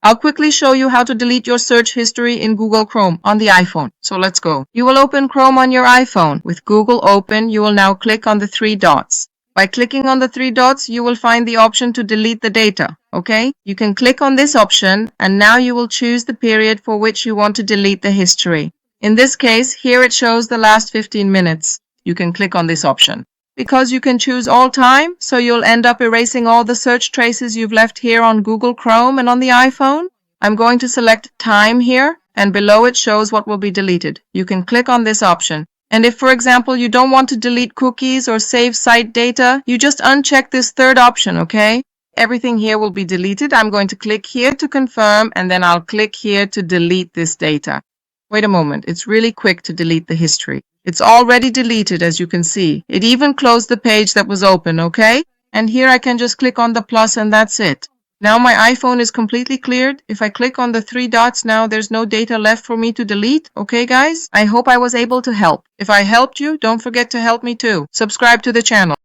I'll quickly show you how to delete your search history in Google Chrome on the iPhone. So let's go. You will open Chrome on your iPhone. With Google open, you will now click on the three dots. By clicking on the three dots, you will find the option to delete the data, okay? You can click on this option and now you will choose the period for which you want to delete the history. In this case, here it shows the last 15 minutes. You can click on this option. Because you can choose all time, so you'll end up erasing all the search traces you've left here on Google Chrome and on the iPhone. I'm going to select time here, and below it shows what will be deleted. You can click on this option. And if, for example, you don't want to delete cookies or save site data, you just uncheck this third option, okay? Everything here will be deleted. I'm going to click here to confirm, and then I'll click here to delete this data. Wait a moment, it's really quick to delete the history. It's already deleted, as you can see. It even closed the page that was open, okay? And here I can just click on the plus and that's it. Now my iPhone is completely cleared. If I click on the three dots now, there's no data left for me to delete. Okay, guys? I hope I was able to help. If I helped you, don't forget to help me too. Subscribe to the channel.